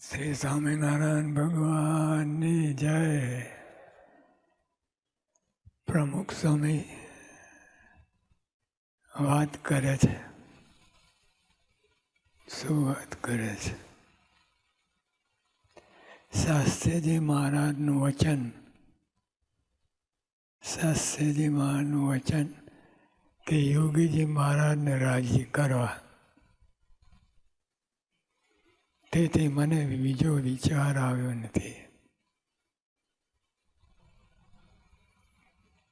શ્રી સ્વામિનારાયણ ભગવાનની જય. પ્રમુખ સ્વામી વાત કરે છે. શું વાત કરે છે? શાસ્ત્રીજી મહારાજનું વચન, શાસ્ત્રીજી મહારાજનું વચન કે યોગીજી મહારાજને રાજી કરવા. તેથી મને બીજો વિચાર આવ્યો નથી.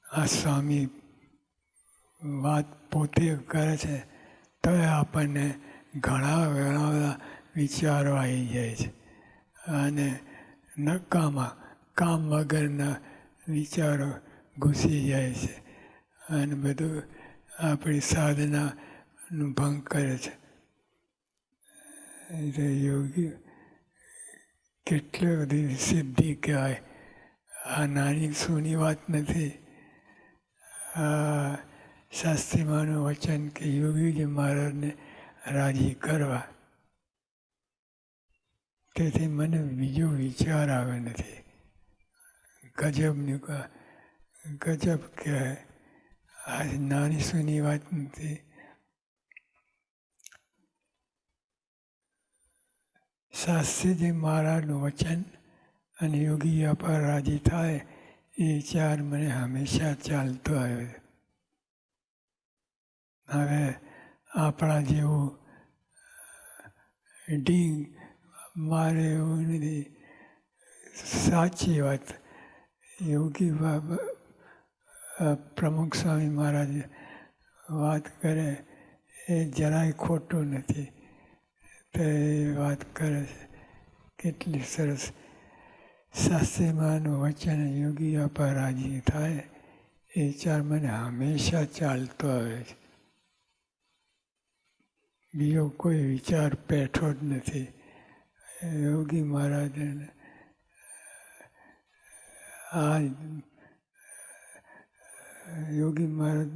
આ સ્વામી વાત પોતે કરે છે તો આપણને ઘણા બધા વિચારો આવી જાય છે અને નકામા કામ વગરના વિચારો ઘૂસી જાય છે અને બધું આપણી સાધનાનું ભંગ કરે છે. એટલે યોગી કેટલી બધી સિદ્ધિ કહેવાય. આ નાની સૂની વાત નથી. આ શાસ્ત્રીમાનું વચન કે યોગીજી મહારાજને રાજી કરવા. તેથી મને બીજો વિચાર આવે નથી. ગજબની ગજબ કહેવાય. આ નાની સૂની વાત નથી. શાસ્ત્રીજી મહારાજનું વચન અને યોગી પર રાજી થાય એ વિચાર મને હંમેશા ચાલતો આવ્યો છે. હવે આપણા જેવું ડીંગ મારે એવું નથી. સાચી વાત યોગી પ્રમુખ સ્વામી મહારાજ વાત કરે એ જરાય ખોટું નથી. તે વાત કરે છે કેટલી સરસ. શાસ્ત્રીમાનું વચન યોગી પર રાજી થાય એ વિચાર મને હંમેશા ચાલતો આવે છે. બીજો કોઈ વિચાર પેઠો જ નથી. યોગી મહારાજને આ યોગી મહારાજ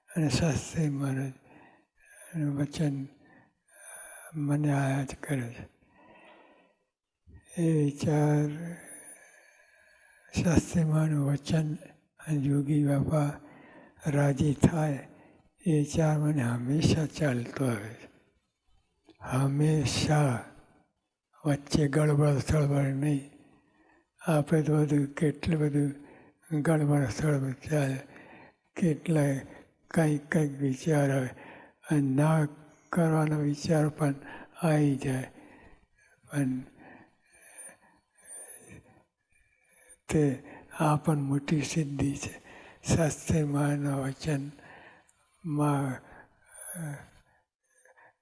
અને શાસ્ત્રી મહારાજનું વચન મને આયા જ કરે છે. એ વિચાર શાસ્ત્રીમાનું વચન અને યોગી બાપા રાજી થાય એ વિચાર મને હંમેશા ચાલતો આવે છે. હંમેશા. વચ્ચે ગડબડ સળબડ નહીં. આપણે તો બધું કેટલું બધું ગડબડ સળબડ ચાલે. કેટલાય કંઈક વિચાર આવે અને ના કરવાનો વિચાર પણ આવી જાય. પણ તે આ પણ મોટી સિદ્ધિ છે. શાસ્ત્રીમાના વચનમાં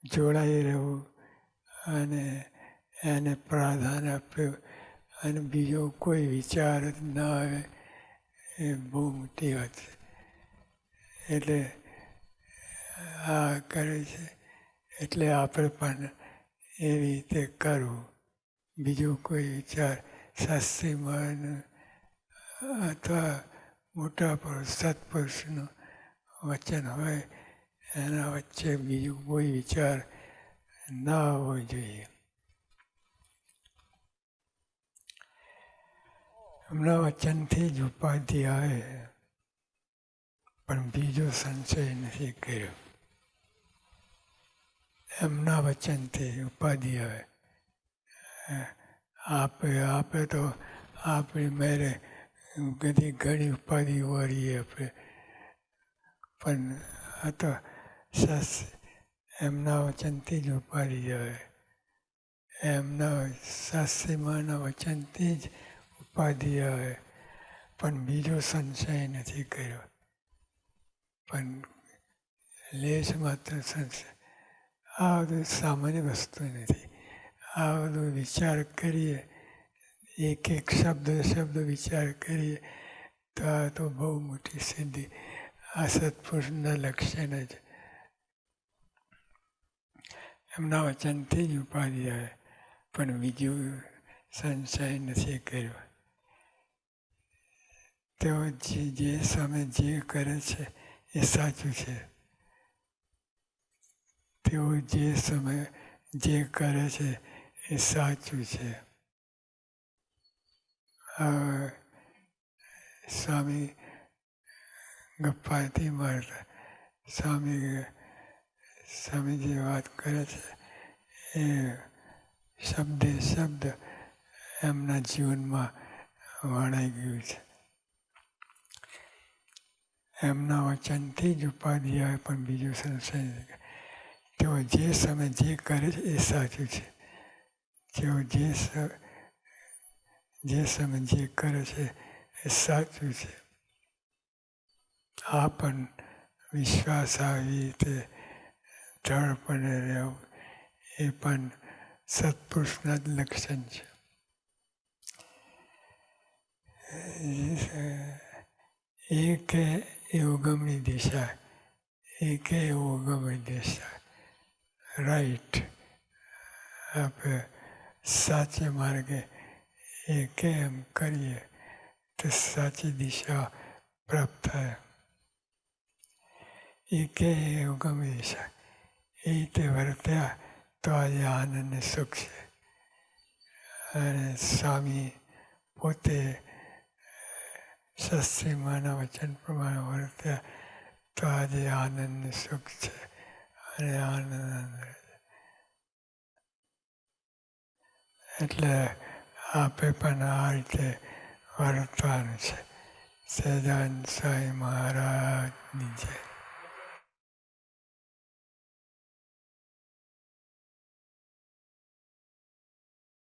જોડાઈ રહેવું અને એને પ્રાધાન્ય આપ્યું અને બીજો કોઈ વિચાર જ ન આવે એ બહુ મોટી વાત છે. એટલે આ કરે છે. એટલે આપણે પણ એવી રીતે કરવું. બીજો કોઈ વિચાર શાસ્ત્રીમાં અથવા મોટા પુરુષ સત્પુરુષનું વચન હોય એના વચ્ચે બીજો કોઈ વિચાર ના આવવો જોઈએ. એમના વચનથી જ ઉપાધિ આવે પણ બીજો સંશય નથી કર્યો. એમના વચનથી ઉપાધિ આવે. આપે તો આપણી મેરે ઘણી ઉપાધિ વળીએ આપણે. પણ આ તો એમના વચનથી જ ઉપાધિ આવે. એમના શાસ્ત્રીમાના વચનથી જ ઉપાધિ આવે પણ બીજો સંશય નથી કર્યો. પણ લેશ માત્ર સંશય. આ બધું સામાન્ય વસ્તુ નથી. આ બધો વિચાર કરીએ, એક શબ્દ વિચાર કરીએ તો આ તો બહુ મોટી સિદ્ધિ. આ સત્પુરુષના લક્ષણ જ. એમના વચનથી જ ઉપાધિ આવે પણ બીજું સંશય નથી કર્યો. તેઓ જે સમય જે કરે છે એ સાચું છે. તેઓ જે સમય જે કરે છે એ સાચું છે. હવે સ્વામી ગપ્પાથી મારતા સ્વામીજી વાત કરે છે એ શબ્દે શબ્દ એમના જીવનમાં વણાઈ ગયું છે. એમના વચનથી જ ઉપાધિ આવે, પણ બીજો સંશય નથી. તેઓ જે સમય જે કરે છે એ સાચું છે. તેઓ જે સમય જે કરે છે એ સાચું છે. આ પણ વિશ્વાસ આવી રીતે દ્રઢપણે રહેવું એ પણ સત્પુરુષના જ લક્ષણ છે. એક એ ઉગમની દિશા, એક એ ઉગમની દિશા. રાઈટ, આપણે સાચે માર્ગે એકે એમ કરીએ તો સાચી દિશા પ્રાપ્ત થાય. એકે ઉગમની દિશા એ રીતે વર્ત્યા તો આજે આનંદ અને સુખ છે. અને સ્વામી પોતે શાસ્ત્રીમાના વચન પ્રમાણે વર્ત્યા તો આજે આનંદ સુખ છે અને આનંદ. એટલે આપે પણ આ રીતે વર્તવાનું છે. સહજાનંદ સ્વામી મહારાજની જય.